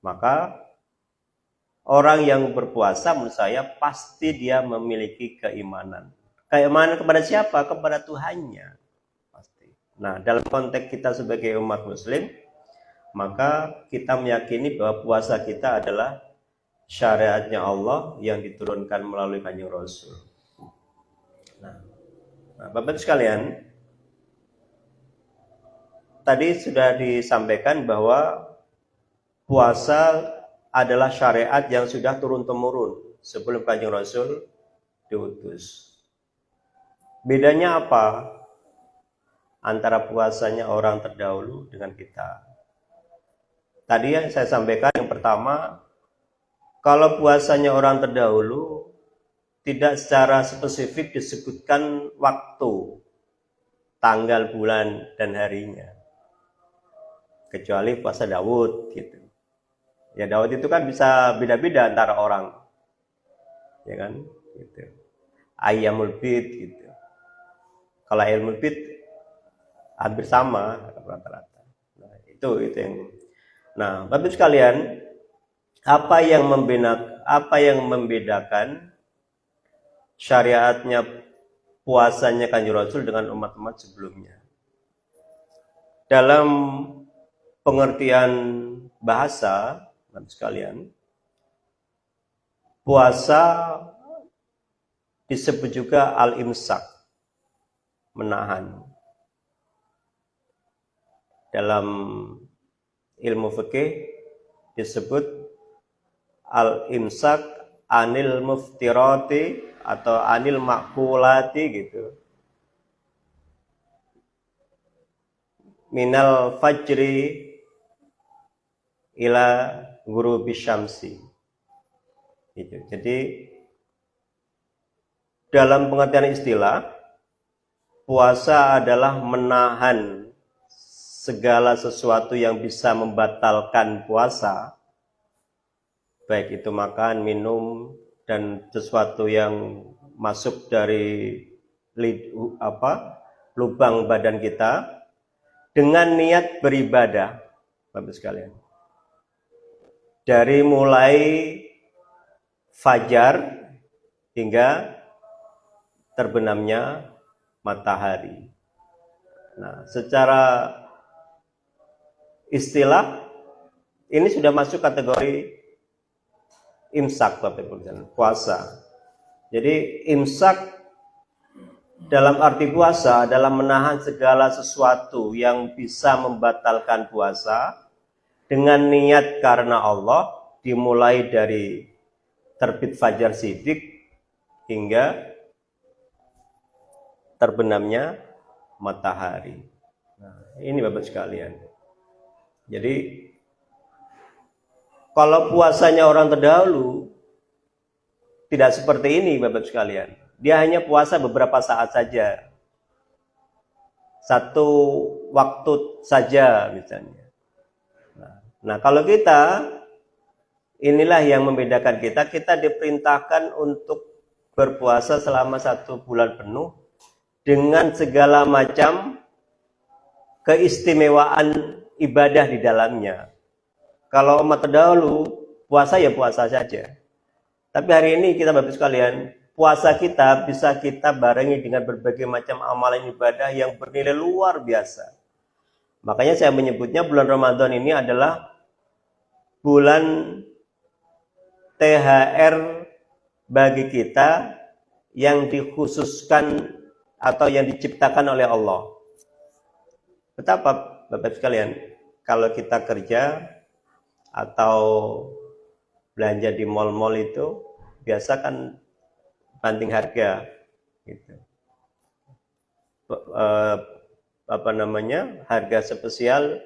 Maka orang yang berpuasa menurut saya pasti dia memiliki keimanan. Keimanan kepada siapa? Kepada Tuhannya. Pasti. Nah, dalam konteks kita sebagai umat muslim, maka kita meyakini bahwa puasa kita adalah syariatnya Allah yang diturunkan melalui Kanjeng Rasul. Nah, Bapak sekalian, tadi sudah disampaikan bahwa puasa adalah syariat yang sudah turun-temurun sebelum Kanjeng Rasul diutus. Bedanya apa antara puasanya orang terdahulu dengan kita? Tadi yang saya sampaikan yang pertama, kalau puasanya orang terdahulu tidak secara spesifik disebutkan waktu, tanggal, bulan, dan harinya. Kecuali puasa Daud gitu. Ya Daud itu kan bisa beda-beda antara orang, ya kan? Gitu. Ayyamul bid gitu. Kalau ayyamul bid hampir sama rata-rata. Nah, itu yang. Nah, Bapak sekalian, apa yang membedakan syariatnya puasanya Kanjeng Rasul dengan umat-umat sebelumnya? Dalam pengertian bahasa, Bapak sekalian, puasa disebut juga al-imsak, menahan. Dalam ilmu fikih disebut al-imsak anil muftirati atau anil makulati gitu. Minal fajri ila ghurubi syamsi. Gitu. Jadi dalam pengertian istilah, puasa adalah menahan segala sesuatu yang bisa membatalkan puasa, baik itu makan, minum, dan sesuatu yang masuk dari lubang badan kita dengan niat beribadah, Bapak sekalian. Dari mulai fajar hingga terbenamnya matahari. Nah, secara istilah ini sudah masuk kategori imsak, Bapak Ibu, puasa. Jadi imsak dalam arti puasa adalah menahan segala sesuatu yang bisa membatalkan puasa dengan niat karena Allah, dimulai dari terbit fajar sidik hingga terbenamnya matahari. Nah, ini Bapak sekalian. Jadi kalau puasanya orang terdahulu tidak seperti ini, Bapak sekalian. Dia hanya puasa beberapa saat saja. Satu waktu saja misalnya. Nah, kalau kita, inilah yang membedakan kita. Kita diperintahkan untuk berpuasa selama 1 bulan penuh dengan segala macam keistimewaan ibadah di dalamnya. Kalau umat terdahulu puasa ya puasa saja. Tapi hari ini kita Bapak sekalian, puasa kita bisa kita barengi dengan berbagai macam amalan ibadah yang bernilai luar biasa. Makanya saya menyebutnya bulan Ramadan ini adalah bulan THR bagi kita yang dikhususkan atau yang diciptakan oleh Allah. Betapa Bapak sekalian, kalau kita kerja atau belanja di mal-mal itu biasa kan banting harga gitu. Harga spesial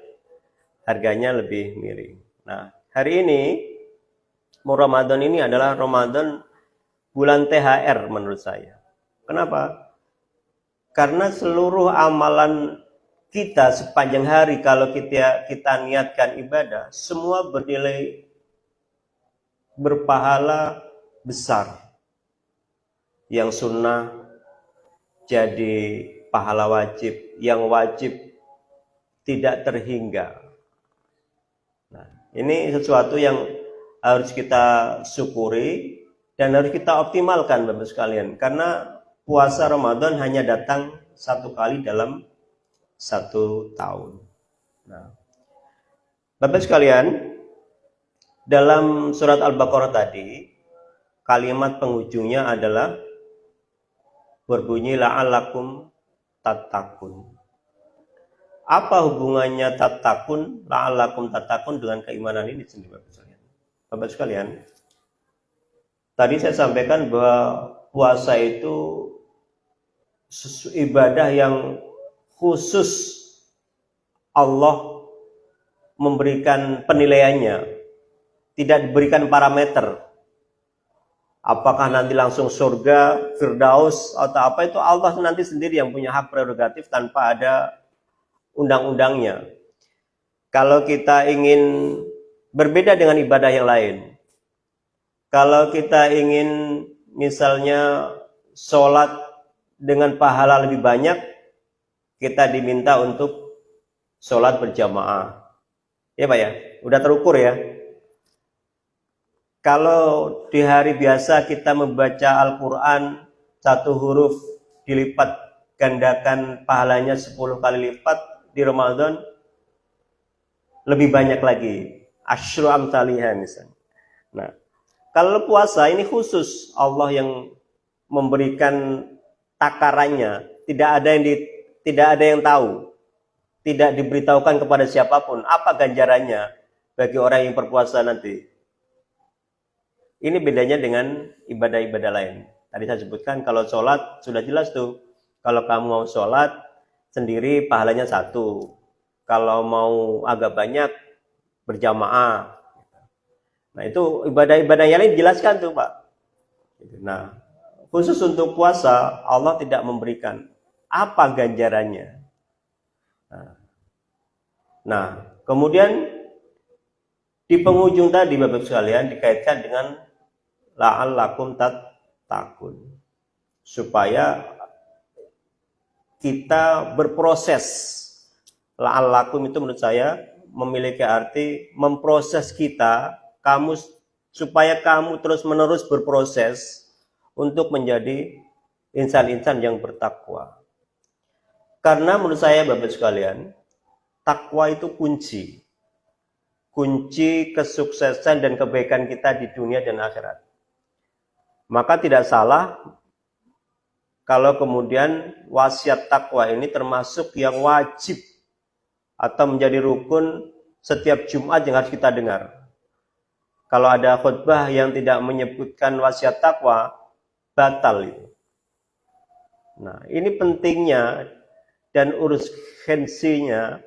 harganya lebih miring. Nah, hari ini Ramadan ini adalah Ramadan bulan THR menurut saya. Kenapa? Karena seluruh amalan kita sepanjang hari kalau kita niatkan ibadah, semua bernilai berpahala besar. Yang sunnah jadi pahala wajib, yang wajib tidak terhingga. Nah, Ini sesuatu yang harus kita syukuri dan harus kita optimalkan Bapak sekalian, karena puasa Ramadan hanya datang satu kali dalam satu tahun. Nah, Bapak sekalian, dalam surat Al-Baqarah tadi, kalimat penghujungnya adalah berbunyi la'allakum tattaqun. Apa hubungannya tattaqun, la'allakum tattaqun dengan keimanan ini sendiri Bapak sekalian? Bapak sekalian, tadi saya sampaikan bahwa puasa itu ibadah yang khusus Allah memberikan penilaiannya, tidak diberikan parameter. Apakah nanti langsung surga, firdaus, atau apa, itu Allah nanti sendiri yang punya hak prerogatif tanpa ada undang-undangnya. Kalau kita ingin berbeda dengan ibadah yang lain, kalau kita ingin misalnya sholat dengan pahala lebih banyak, kita diminta untuk sholat berjamaah. Ya Pak ya, udah terukur ya. Kalau di hari biasa kita membaca Al-Quran satu huruf dilipat gandakan pahalanya 10 kali lipat, di Ramadan lebih banyak lagi, asyru amsalihah misalnya. Nah, kalau puasa ini khusus Allah yang memberikan takarannya, tidak ada yang tahu, tidak diberitahukan kepada siapapun apa ganjarannya bagi orang yang berpuasa nanti. Ini bedanya dengan ibadah-ibadah lain. Tadi saya sebutkan kalau sholat sudah jelas tuh. Kalau kamu mau sholat sendiri pahalanya 1. Kalau mau agak banyak berjamaah. Nah itu ibadah-ibadah yang lain dijelaskan tuh Pak. Nah khusus untuk puasa Allah tidak memberikan apa ganjarannya. Nah kemudian di penghujung tadi Bapak sekalian dikaitkan dengan la'allakum tattaqun, supaya kita berproses. La'allakum itu menurut saya memiliki arti memproses kita, supaya kamu terus-menerus berproses untuk menjadi insan-insan yang bertakwa. Karena menurut saya Bapak sekalian, takwa itu kunci kesuksesan dan kebaikan kita di dunia dan akhirat. Maka tidak salah kalau kemudian wasiat takwa ini termasuk yang wajib atau menjadi rukun setiap Jumat yang harus kita dengar. Kalau ada khutbah yang tidak menyebutkan wasiat takwa, batal itu. Nah, ini pentingnya dan urgensinya